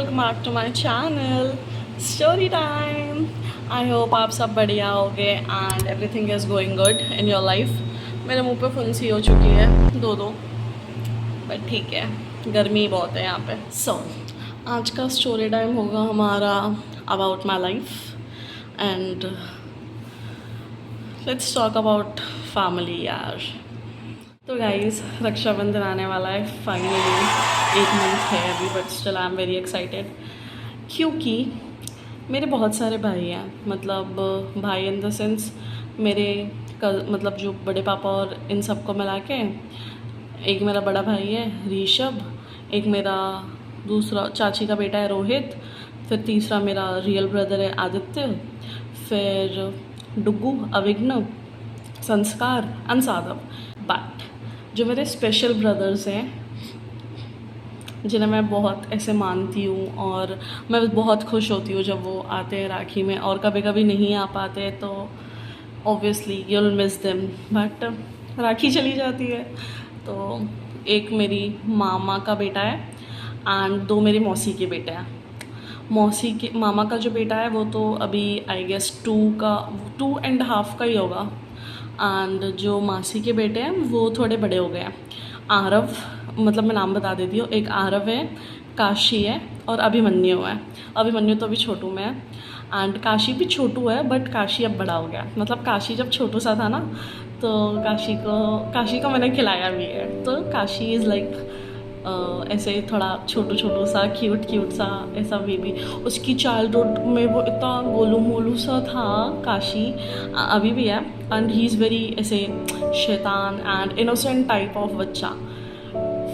Welcome back to my channel story time. I hope आप सब बढ़िया होगे and everything is going good in your life. मेरे मुंह पे फुंसी हो चुकी है दो बट ठीक है, गर्मी बहुत है यहाँ पे। आज का स्टोरी टाइम होगा हमारा about my life and let's talk about family यार। तो गाइस, रक्षाबंधन आने वाला है फाइनली। 8 मंथ है अभी but still I am very excited क्योंकि मेरे बहुत सारे भाई हैं। मतलब भाई इन द सेंस मेरे मतलब जो बड़े पापा और इन सबको मिला के एक मेरा बड़ा भाई है ऋषभ, एक मेरा दूसरा चाची का बेटा है रोहित, फिर तीसरा मेरा रियल ब्रदर है आदित्य, फिर डुग्गू, अविघ्न, संस्कार एंड साधव। बट जो मेरे स्पेशल ब्रदर्स हैं जिन्हें मैं बहुत ऐसे मानती हूँ और मैं बहुत खुश होती हूँ जब वो आते हैं राखी में, और कभी कभी नहीं आ पाते तो obviously you will miss them, but Rakhi चली जाती है। तो एक मेरी मामा का बेटा है एंड 2 मेरी मौसी के बेटे हैं। मौसी के मामा का जो बेटा है वो तो अभी आई गेस 2.5 का ही होगा, एंड जो मासी के बेटे हैं वो थोड़े बड़े हो गए हैं। आरव, मतलब मैं नाम बता देती हूँ, एक आरव है, काशी है और अभिमन्यु है। अभिमन्यु तो अभी छोटू में है एंड काशी भी छोटू है बट काशी अब बड़ा हो गया। मतलब काशी जब छोटू सा था ना तो काशी को मैंने खिलाया भी है। तो काशी इज़ लाइक ऐसे थोड़ा छोटू सा क्यूट सा ऐसा बेबी। उसकी चाइल्डहुड में वो इतना गोलू मोलू सा था काशी, अभी भी है, एंड ही इज़ वेरी ऐसे शैतान एंड इनोसेंट टाइप ऑफ बच्चा।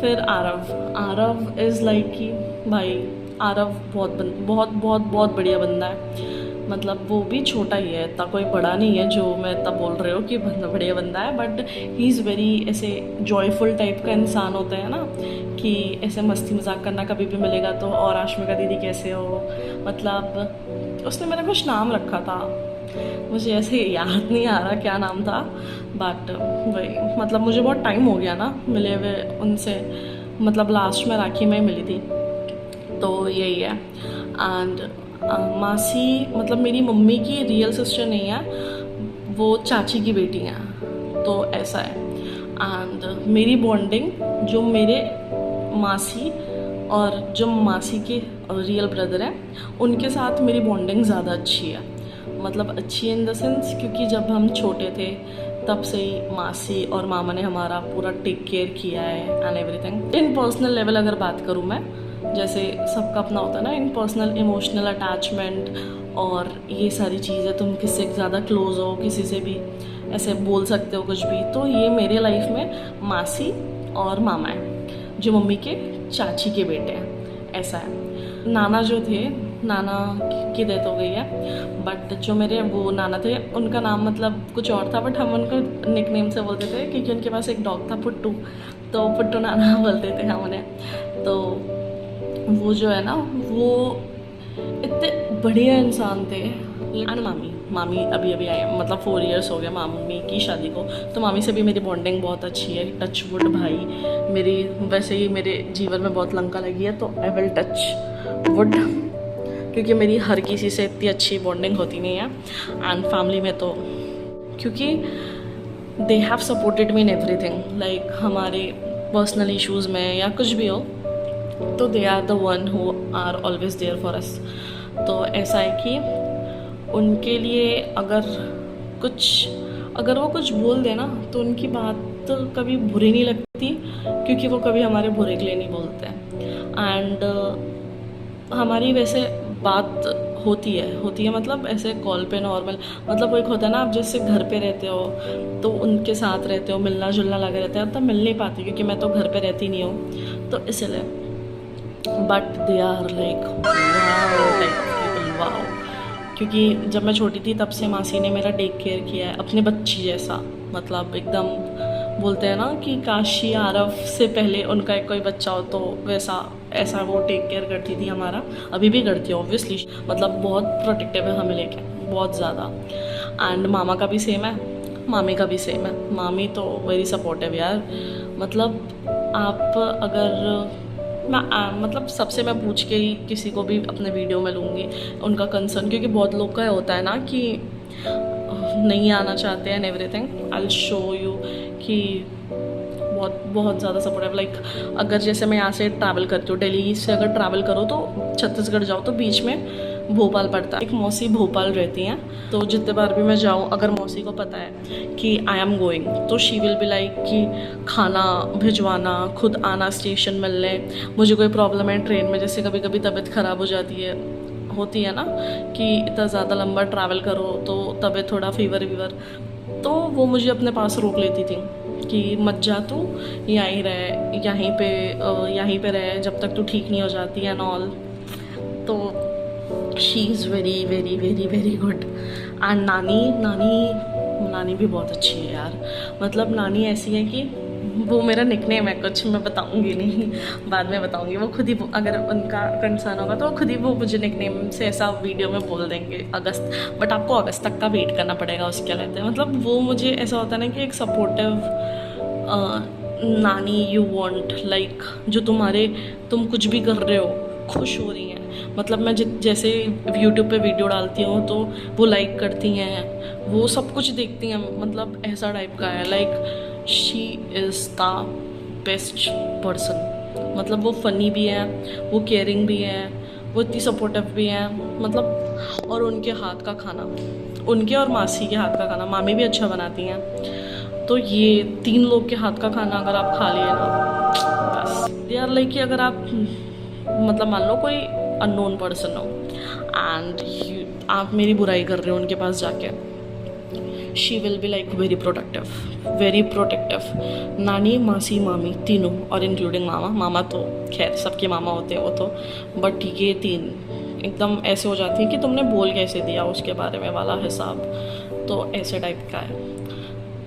फिर आरव इज़ लाइक कि भाई आरव बहुत बढ़िया बंदा है। मतलब वो भी छोटा ही है, इतना कोई बड़ा नहीं है जो मैं इतना बोल रही हूँ कि बढ़िया बंदा है, बट ही इज़ वेरी ऐसे जॉयफुल टाइप का इंसान होता है ना, कि ऐसे मस्ती मजाक करना कभी भी मिलेगा तो। और आश्मिका दीदी कैसे हो, मतलब उसने मेरा कुछ नाम रखा था, मुझे ऐसे याद नहीं आ रहा क्या नाम था, बट वही मतलब मुझे बहुत टाइम हो गया ना मिले हुए उनसे, मतलब लास्ट में राखी में ही मिली थी। तो यही है। एंड मासी मतलब मेरी मम्मी की रियल सिस्टर नहीं है, वो चाची की बेटी हैं, तो ऐसा है। एंड मेरी बॉन्डिंग जो मेरे मासी और जो मासी के रियल ब्रदर हैं उनके साथ मेरी बॉन्डिंग ज़्यादा अच्छी है। मतलब अच्छी इन द सेंस क्योंकि जब हम छोटे थे तब से ही मासी और मामा ने हमारा पूरा टेक केयर किया है and everything. In personal level अगर बात करूँ मैं, जैसे सबका अपना होता है ना इन पर्सनल इमोशनल अटैचमेंट और ये सारी चीज़ें, तुम किससे ज़्यादा क्लोज हो, किसी से भी ऐसे बोल सकते हो कुछ भी, तो ये मेरे लाइफ में मासी और मामा है जो मम्मी के चाची के बेटे हैं, ऐसा है। नाना जो थे, नाना की डेथ हो गई है, बट जो मेरे वो नाना थे उनका नाम मतलब कुछ और था, बट हम उनको निक नेम से बोलते थे क्योंकि उनके पास एक डॉग था पुट्टू, तो पुट्टू नाना बोलते थे हम उन्हें। तो वो जो है ना वो इतने बढ़िया इंसान थे। एंड मामी अभी आए हैं, मतलब 4 इयर्स हो गया मामी की शादी को, तो मामी से भी मेरी बॉन्डिंग बहुत अच्छी है। टच वुड भाई, मेरी वैसे ही मेरे जीवन में बहुत लंका लगी है तो आई विल टच वुड, क्योंकि मेरी हर किसी से इतनी अच्छी बॉन्डिंग होती नहीं है। एंड फैमिली में तो क्योंकि they have supported me in everything, like हमारे पर्सनल इश्यूज़ में या कुछ भी हो तो they are the one who are always there for us. तो ऐसा है कि उनके लिए अगर वो कुछ बोल देना तो उनकी बात तो कभी बुरी नहीं लगती, क्योंकि वो कभी हमारे बुरे के लिए नहीं बोलते हैं। एंड हमारी वैसे बात होती है मतलब ऐसे कॉल पे नॉर्मल, मतलब वो एक होता है ना, आप जैसे घर पे रहते हो तो उनके साथ रहते हो, मिलना जुलना लगा रहता है, तब मिल नहीं पाती क्योंकि मैं तो घर पे रहती नहीं हूँ, तो इसलिए। But they are like wow, क्योंकि जब मैं छोटी थी तब से मासी ने मेरा टेक केयर किया है अपने बच्ची जैसा। मतलब एकदम बोलते हैं ना कि काशी आरव से पहले उनका एक कोई बच्चा हो तो वैसा ऐसा वो टेक केयर करती थी हमारा, अभी भी करती है ऑब्वियसली। मतलब बहुत प्रोटेक्टिव है हमें लेके, बहुत ज़्यादा। एंड मामा का भी सेम है, मामी का भी सेम है। मामी तो वेरी सपोर्टिव यार, मतलब आप अगर मैं मतलब सबसे मैं पूछ के ही किसी को भी अपने वीडियो में लूँगी उनका कंसर्न, क्योंकि बहुत लोग का होता है ना कि नहीं आना चाहते हैं everything. I will show you कि बहुत बहुत ज़्यादा सपोर्टिव। लाइक अगर जैसे मैं यहाँ से ट्रैवल करती हूँ, दिल्ली से अगर ट्रैवल करो तो छत्तीसगढ़ जाओ तो बीच में भोपाल पड़ता है। एक मौसी भोपाल रहती हैं, तो जितने बार भी मैं जाऊँ, अगर मौसी को पता है कि आई एम गोइंग, तो शी विल बी लाइक कि खाना भिजवाना, खुद आना स्टेशन मिलने। मुझे कोई प्रॉब्लम है ट्रेन में, जैसे कभी कभी तबीयत ख़राब हो जाती है, होती है ना कि इतना ज़्यादा लंबा ट्रैवल करो तो तबीयत थोड़ा फीवर वीवर, तो वो मुझे अपने पास रोक लेती थी कि मत जा तू, यहीं रहे, यहीं पे रहे जब तक तू ठीक नहीं हो जाती है एंड ऑल। तो she is very very very very good. And नानी भी बहुत अच्छी है यार। मतलब नानी ऐसी है कि वो मेरा निकनेम है, कुछ मैं बताऊंगी नहीं, बाद में बताऊंगी। वो खुद ही, अगर उनका कंसर्न होगा तो खुद ही वो मुझे निकनेम से ऐसा वीडियो में बोल देंगे अगस्त, बट आपको अगस्त तक का वेट करना पड़ेगा उसके रहते हैं। मतलब वो मुझे ऐसा होता है ना कि एक सपोर्टिव नानी यू वांट, लाइक जो तुम कुछ भी कर रहे हो खुश हो रही हैं। मतलब मैं जैसे यूट्यूब पे वीडियो डालती हूँ तो वो लाइक करती हैं, वो सब कुछ देखती हैं, मतलब ऐसा टाइप का है। Like she is the best person. मतलब वो फ़नी भी है, वो केयरिंग भी है, वो इतनी सपोर्टिव भी है। मतलब और उनके हाथ का खाना, उनके और मासी के हाथ का खाना, मामी भी अच्छा बनाती हैं, तो ये 3 लोग के हाथ का खाना अगर आप खा लिए ना, बस यार। लाइक कि अगर आप मतलब मान लो कोई अननोन पर्सन हो एंड आप मेरी बुराई कर रहे हो उनके पास जाके, she will be like very protective. नानी, मासी, मामी तीनों, और इंक्लूडिंग मामा तो खैर सबके मामा होते हैं वो तो, बट ये 3 एकदम ऐसे हो जाती हैं कि तुमने बोल कैसे दिया उसके बारे में वाला हिसाब, तो ऐसे टाइप का है।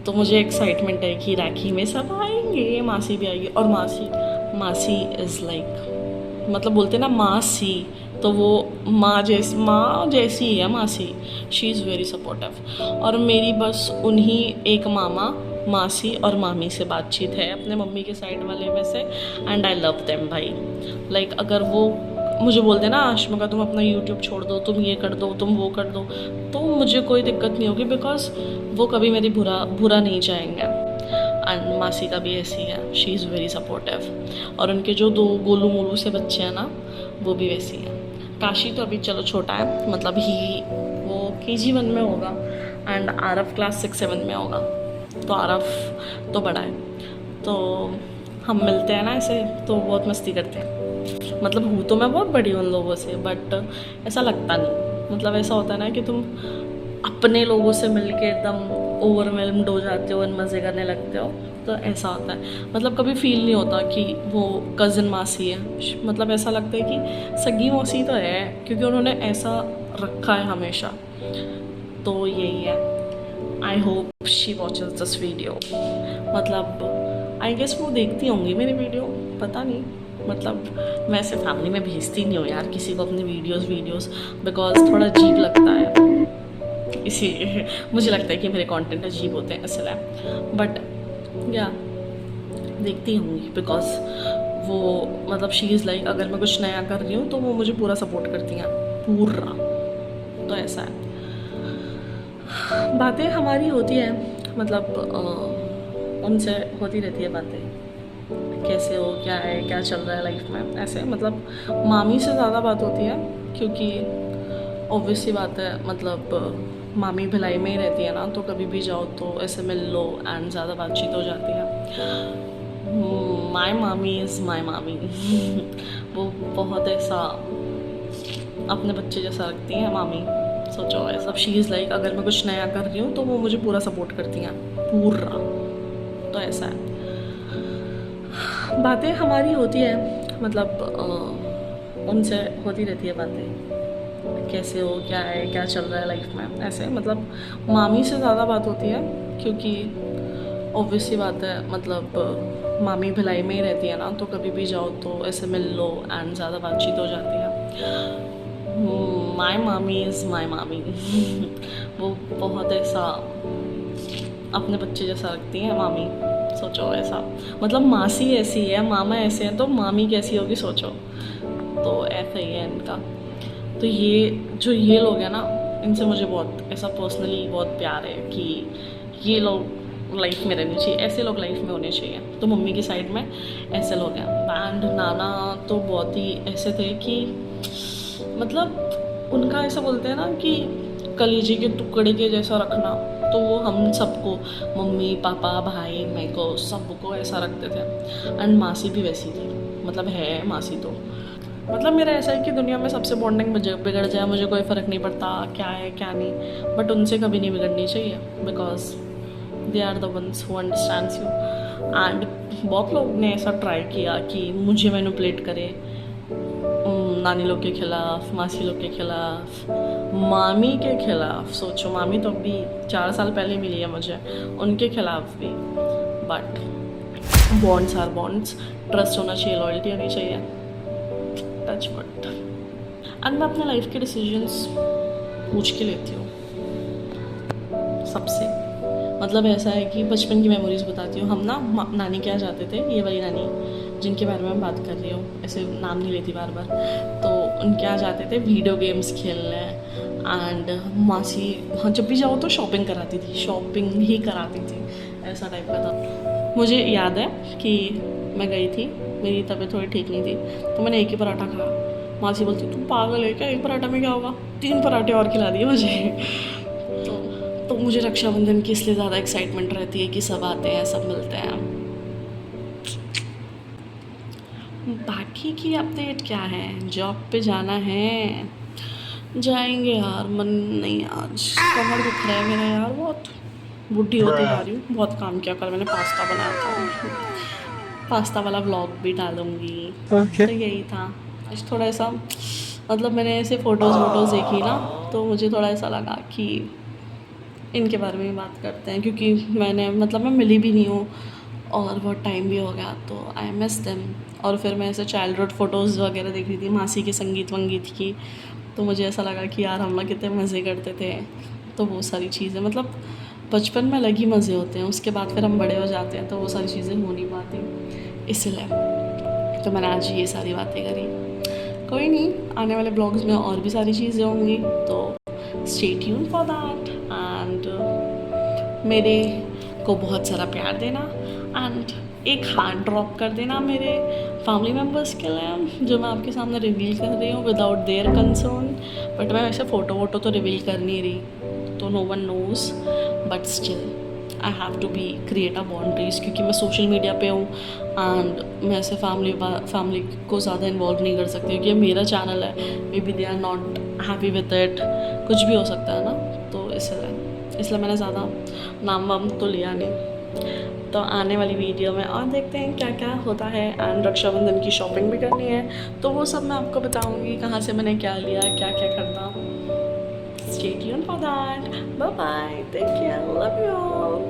तो मुझे एक्साइटमेंट है कि राखी में सब आएंगे, मासी भी आएगी। और मासी इज़ लाइक, मतलब बोलते ना मासी, तो वो माँ जैसी ही है मासी। She is very supportive. और मेरी बस उन्हीं एक मामा, मासी और मामी से बातचीत है अपने मम्मी के साइड वाले में से, एंड आई लव देम भाई। लाइक अगर वो मुझे बोलते ना आशमिका तुम अपना यूट्यूब छोड़ दो, तुम ये कर दो, तुम वो कर दो, तो मुझे कोई दिक्कत नहीं होगी, बिकॉज वो कभी मेरी बुरा नहीं चाहेंगे। एंड मासी का भी ऐसी है, शी इज़ वेरी सपोर्टिव। और उनके जो 2 गोलू मोलू से बच्चे हैं ना, वो भी वैसी हैं। काशी तो अभी चलो छोटा है, मतलब वो KG1 में होगा एंड आरव क्लास 6-7 में होगा, तो आरव तो बड़ा है। तो हम मिलते हैं ना ऐसे, तो बहुत मस्ती करते हैं। मतलब हूँ तो मैं बहुत बड़ी उन लोगों से, बट ऐसा लगता नहीं। मतलब ऐसा होता है ना कि तुम अपने लोगों से मिलके एकदम ओवरवेल्म्ड हो जाते हो, मज़े करने लगते हो, तो ऐसा होता है। मतलब कभी फील नहीं होता कि वो कज़न मासी है, मतलब ऐसा लगता है कि सगी मौसी तो है, क्योंकि उन्होंने ऐसा रखा है हमेशा। तो यही है। I hope she watches this video. मतलब आई गेस वो देखती होंगी मेरी वीडियो, पता नहीं। मतलब मैं ऐसे फैमिली में भेजती नहीं हूँ यार किसी को अपनी वीडियोस, बिकॉज थोड़ा अजीब लगता है, इसीलिए मुझे लगता है कि मेरे कंटेंट अजीब होते हैं इसलिए। बट या देखती होंगी, बिकॉज वो मतलब शी इज़ लाइक अगर मैं कुछ नया कर रही हूँ तो वो मुझे पूरा सपोर्ट करती हैं, पूरा। तो ऐसा है, बातें हमारी होती है, मतलब उनसे होती रहती है बातें, कैसे हो, क्या है, क्या चल रहा है लाइफ में, ऐसे। मतलब मामी से ज़्यादा बात होती है, क्योंकि ऑब्वियस सी बात है, मतलब मामी भिलाई में ही रहती है ना, तो कभी भी जाओ तो ऐसे मिल लो एंड ज़्यादा बातचीत हो जाती है। माई मामी इज़ माई मामी। वो बहुत ऐसा अपने बच्चे जैसा रखती हैं मामी, सोचो ऐसा। शी इज़ लाइक अगर मैं कुछ नया कर रही हूँ तो वो मुझे पूरा सपोर्ट करती हैं, पूरा। तो ऐसा है, बातें हमारी होती है, मतलब उनसे होती रहती है बातें, कैसे हो, क्या है, क्या चल रहा है लाइफ में, ऐसे। मतलब मामी से ज़्यादा बात होती है, क्योंकि ऑब्वियस सी बात है, मतलब मामी भिलाई में ही रहती है ना, तो कभी भी जाओ तो ऐसे मिल लो एंड ज़्यादा बातचीत हो जाती है। माई मामी इज़ माई मामी। वो बहुत ऐसा अपने बच्चे जैसा रखती हैं मामी, सोचो ऐसा, मतलब मासी ऐसी है, मामा ऐसे हैं, तो मामी कैसी होगी सोचो। तो ऐसा ही है इनका। तो ये लोग हैं ना, इनसे मुझे बहुत ऐसा पर्सनली बहुत प्यार है कि ये लोग लाइफ में रहने चाहिए, ऐसे लोग लाइफ में होने चाहिए। तो मम्मी की साइड में ऐसे लोग हैं। एंड नाना तो बहुत ही ऐसे थे कि मतलब उनका ऐसा बोलते हैं ना कि कलेजे के टुकड़े के जैसा रखना, तो वो हम सबको, मम्मी पापा भाई मेरे को सबको ऐसा रखते थे। एंड मासी भी वैसी थी, मतलब है मासी तो, मतलब मेरा ऐसा है कि दुनिया में सबसे बॉन्डिंग मुझे बिगड़ जाए मुझे कोई फ़र्क नहीं पड़ता क्या है क्या नहीं, बट उनसे कभी नहीं बिगड़नी चाहिए, because they are the ones who understands you. And बहुत लोग ने ऐसा ट्राई किया कि मुझे मैनिपुलेट करे, नानी लोग के खिलाफ, मासी लोग के खिलाफ, मामी के खिलाफ। सोचो मामी तो अभी 4 साल पहले मिली है मुझे, उनके खिलाफ भी। But bonds are bonds, trust होना चाहिए, लॉयल्टी होनी चाहिए, टच वुड। एंड मैं अपने लाइफ के डिसीजंस पूछ के लेती हूँ सबसे। मतलब ऐसा है कि बचपन की मेमोरीज बताती हूँ। हम ना नानी के यहाँ जाते थे, ये वाली नानी जिनके बारे में मैं बात कर रही हूँ, ऐसे नाम नहीं लेती बार बार, तो उनके यहाँ जाते थे वीडियो गेम्स खेलने। एंड मासी वहाँ जब भी जाओ तो शॉपिंग कराती थी, शॉपिंग ही कराती थी, ऐसा टाइप का था। मुझे याद है कि मैं गई थी, मेरी तबीयत थोड़ी ठीक नहीं थी, तो मैंने एक ही पराठा खाया। मासी बोलती तू पागल है क्या, एक पराठा में क्या होगा, 3 पराठे और खिला दिए मुझे। तो मुझे रक्षाबंधन की इसलिए ज़्यादा एक्साइटमेंट रहती है कि सब आते हैं, सब मिलते हैं। बाकी की अपडेट क्या है, जॉब पे जाना है, जाएंगे यार, मन नहीं, आज कमर दुख रहा है मेरा यार बहुत, बुढ़ी होती जा रही हूँ। बहुत काम किया, कल मैंने पास्ता बनाया था, पास्ता वाला व्लॉग भी डालूंगी। तो यही था आज, थोड़ा ऐसा मतलब मैंने ऐसे फ़ोटोज़ देखी ना, तो मुझे थोड़ा ऐसा लगा कि इनके बारे में ही बात करते हैं, क्योंकि मैं मिली भी नहीं हूँ और बहुत टाइम भी हो गया, तो आई मिस देम। और फिर मैं ऐसे चाइल्डहुड फ़ोटोज़ वगैरह देख रही थी मासी के संगीत वंगीत की, तो मुझे ऐसा लगा कि यार हम लोग कितने मज़े करते थे। तो वो सारी चीज़ें, मतलब बचपन में अलग ही मज़े होते हैं, उसके बाद फिर हम बड़े हो जाते हैं तो वो सारी चीज़ें हो नहीं पाती, इसलिए तो मैंने आज ये सारी बातें करी। कोई नहीं, आने वाले ब्लॉग्स में और भी सारी चीज़ें होंगी, तो stay tune for that. And मेरे को बहुत सारा प्यार देना, एंड एक हार्ट ड्रॉप कर देना मेरे फैमिली मेम्बर्स के लिए, जो मैं आपके सामने रिवील कर रही हूँ विदाउट देयर कंसर्न। बट मैं वैसे फ़ोटो वोटो तो रिवील कर नहीं रही, तो no one knows, but still I have to be create a boundaries, क्योंकि मैं सोशल मीडिया पे हूँ एंड मैं ऐसे फैमिली को ज़्यादा इन्वॉल्व नहीं कर सकती, क्योंकि मेरा चैनल है, may be they are not happy with it, कुछ भी हो सकता है ना, तो इसलिए मैंने ज़्यादा नाम वाम तो लिया नहीं। तो आने वाली वीडियो में और देखते हैं क्या क्या होता है। एंड रक्षाबंधन की शॉपिंग भी करनी है, तो वो सब मैं आपको बताऊंगी, कहाँ से मैंने क्या लिया, क्या क्या करना। Stay tuned for that, bye bye, take care, love you all.